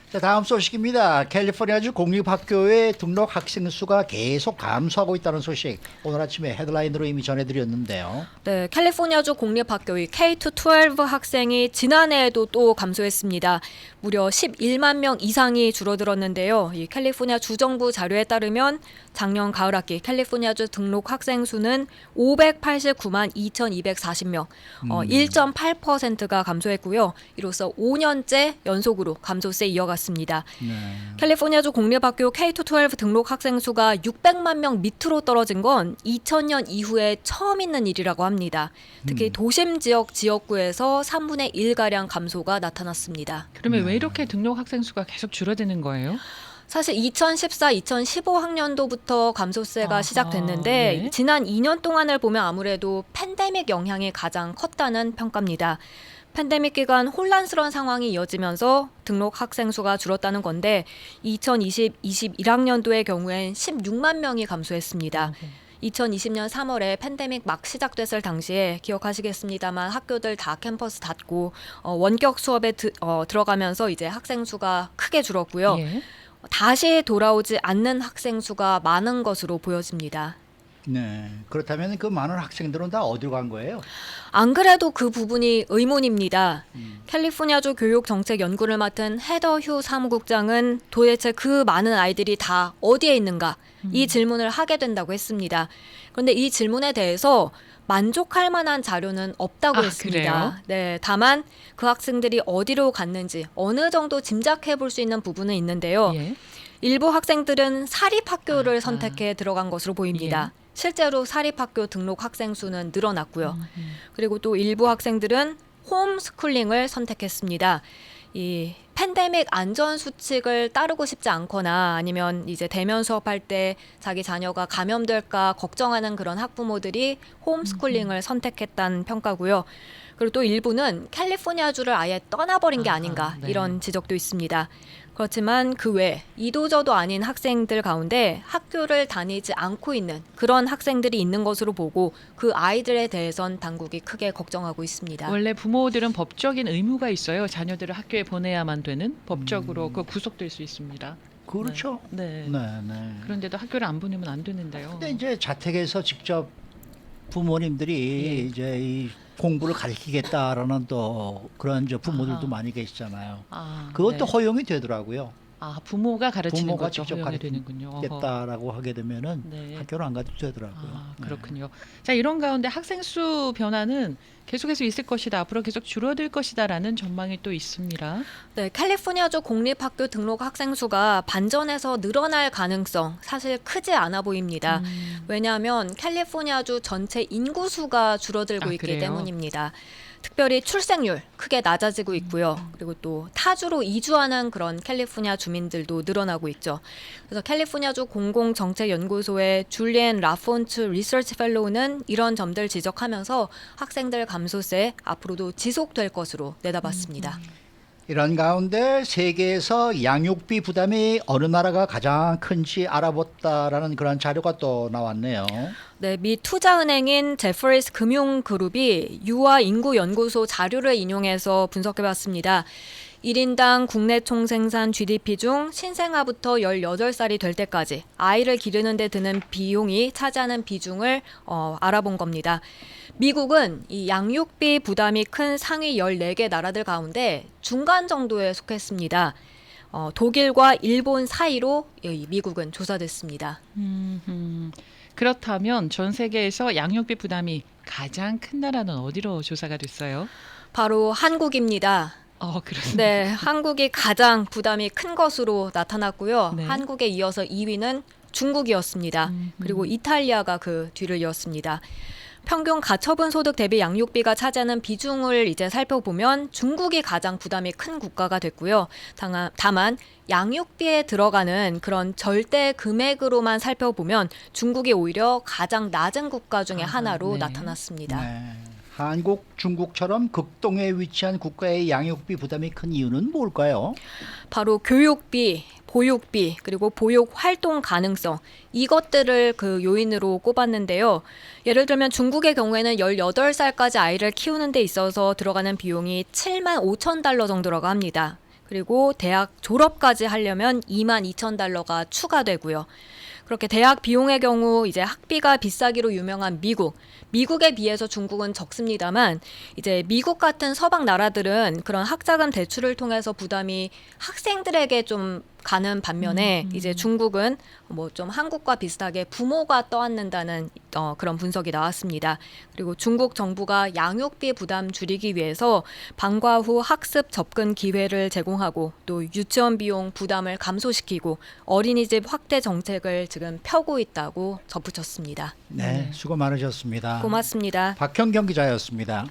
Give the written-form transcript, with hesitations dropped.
자, 다음 소식입니다. 캘리포니아주 공립학교의 등록 학생 수가 계속 감소하고 있다는 소식. 오늘 아침에 헤드라인으로 이미 전해드렸는데요. 네, 캘리포니아주 공립학교의 K-12 학생이 지난해에도 또 감소했습니다. 무려 11만 명 이상이 줄어들었는데요. 이 캘리포니아 주정부 자료에 따르면 작년 가을 학기 캘리포니아주 등록 학생 수는 589만 2,240명, 1.8%가 감소했고요. 이로써 5년째 연속으로 감소세 이어갔습니다. 캘리포니아주 공립학교 K-12 등록 학생 수가 600만 명 밑으로 떨어진 건 2000년 이후에 처음 있는 일이라고 합니다. 특히 도심 지역 지역구에서 3분의 1가량 감소가 나타났습니다. 그러면 왜 이렇게 등록 학생 수가 계속 줄어드는 거예요? 사실 2014, 2015 학년도부터 감소세가 아하, 시작됐는데 네. 지난 2년 동안을 보면 아무래도 팬데믹 영향이 가장 컸다는 평가입니다. 팬데믹 기간 혼란스러운 상황이 이어지면서 등록 학생 수가 줄었다는 건데 2020-21학년도의 경우엔 16만 명이 감소했습니다. 2020년 3월에 팬데믹 막 시작됐을 당시에 기억하시겠습니다만 학교들 다 캠퍼스 닫고 원격 수업에 들어가면서 이제 학생 수가 크게 줄었고요. 예. 다시 돌아오지 않는 학생 수가 많은 것으로 보여집니다. 네. 그렇다면 그 많은 학생들은 다 어디로 간 거예요? 안 그래도 그 부분이 의문입니다. 캘리포니아주 교육정책 연구를 맡은 헤더 휴 사무국장은 도대체 그 많은 아이들이 다 어디에 있는가 이 질문을 하게 된다고 했습니다. 그런데 이 질문에 대해서 만족할 만한 자료는 없다고 했습니다. 그래요? 네, 다만 그 학생들이 어디로 갔는지 어느 정도 짐작해 볼 수 있는 부분은 있는데요. 예. 일부 학생들은 사립학교를 선택해 들어간 것으로 보입니다. 실제로 사립학교 등록 학생 수는 늘어났고요. 그리고 또 일부 학생들은 홈스쿨링을 선택했습니다. 이 팬데믹 안전 수칙을 따르고 싶지 않거나 아니면 이제 대면 수업할 때 자기 자녀가 감염될까 걱정하는 그런 학부모들이 홈스쿨링을 선택했다는 평가고요. 그리고 또 일부는 캘리포니아주를 아예 떠나버린 게 아닌가 네. 이런 지적도 있습니다. 그렇지만 그 외 이도저도 아닌 학생들 가운데 학교를 다니지 않고 있는 그런 학생들이 있는 것으로 보고 그 아이들에 대해선 당국이 크게 걱정하고 있습니다. 원래 부모들은 법적인 의무가 있어요. 자녀들을 학교에 보내야만 되는 법적으로 그 구속될 수 있습니다. 그렇죠. 네. 네, 네. 그런데도 학교를 안 보내면 안 되는데요. 근데 이제 자택에서 직접 부모님들이 예. 이제 이 공부를 가르치겠다라는 또 그런 이제 부모들도 아하. 많이 계시잖아요. 아, 그것도 네. 허용이 되더라고요. 아, 부모가 가르치는 부모가 것도 직접 허용이 되는군요. 어허. 가르치겠다라고 하게 되면은 네. 학교를 안 가도 되더라고요. 아, 네. 그렇군요. 자, 이런 가운데 학생 수 변화는 계속해서 있을 것이다. 앞으로 계속 줄어들 것이다라는 전망이 또 있습니다. 네, 캘리포니아주 공립학교 등록 학생 수가 반전해서 늘어날 가능성 사실 크지 않아 보입니다. 왜냐하면 캘리포니아주 전체 인구 수가 줄어들고 아, 있기 그래요? 때문입니다. 특별히 출생률 크게 낮아지고 있고요. 그리고 또 타주로 이주하는 그런 캘리포니아 주민들도 늘어나고 있죠. 그래서 캘리포니아주 공공정책연구소의 줄리엔 라폰츠 리서치 펠로우는 이런 점들 지적하면서 학생들 감소세 앞으로도 지속될 것으로 내다봤습니다. 이런 가운데 세계에서 양육비 부담이 어느 나라가 가장 큰지 알아봤다라는 그런 자료가 또 나왔네요. 네, 미 투자은행인 제퍼리스 금융그룹이 유아 인구연구소 자료를 인용해서 분석해봤습니다. 1인당 국내 총생산 GDP 중 신생아부터 18살이 될 때까지 아이를 기르는 데 드는 비용이 차지하는 비중을 알아본 겁니다. 미국은 이 양육비 부담이 큰 상위 14개 나라들 가운데 중간 정도에 속했습니다. 독일과 일본 사이로 이 미국은 조사됐습니다. 그렇다면 전 세계에서 양육비 부담이 가장 큰 나라는 어디로 조사가 됐어요? 바로 한국입니다. 그렇습니다. 네, 한국이 가장 부담이 큰 것으로 나타났고요. 네. 한국에 이어서 2위는 중국이었습니다. 그리고 이탈리아가 그 뒤를 이었습니다. 평균 가처분 소득 대비 양육비가 차지하는 비중을 이제 살펴보면 중국이 가장 부담이 큰 국가가 됐고요. 다만 양육비에 들어가는 그런 절대 금액으로만 살펴보면 중국이 오히려 가장 낮은 국가 중에 하나로 네. 나타났습니다. 네. 한국, 중국처럼 극동에 위치한 국가의 양육비 부담이 큰 이유는 뭘까요? 바로 교육비, 보육비, 그리고 보육 활동 가능성 이것들을 그 요인으로 꼽았는데요. 예를 들면 중국의 경우에는 18살까지 아이를 키우는 데 있어서 들어가는 비용이 7만 5천 달러 정도라고 합니다. 그리고 대학 졸업까지 하려면 22,000달러가 추가되고요. 그렇게 대학 비용의 경우 이제 학비가 비싸기로 유명한 미국에 비해서 중국은 적습니다만 이제 미국 같은 서방 나라들은 그런 학자금 대출을 통해서 부담이 학생들에게 좀 가는 반면에 이제 중국은 뭐 좀 한국과 비슷하게 부모가 떠안는다는 그런 분석이 나왔습니다. 그리고 중국 정부가 양육비 부담 줄이기 위해서 방과 후 학습 접근 기회를 제공하고 또 유치원 비용 부담을 감소시키고 어린이집 확대 정책을 지금 펴고 있다고 덧붙였습니다. 네, 수고 많으셨습니다. 고맙습니다. 박현경 기자였습니다.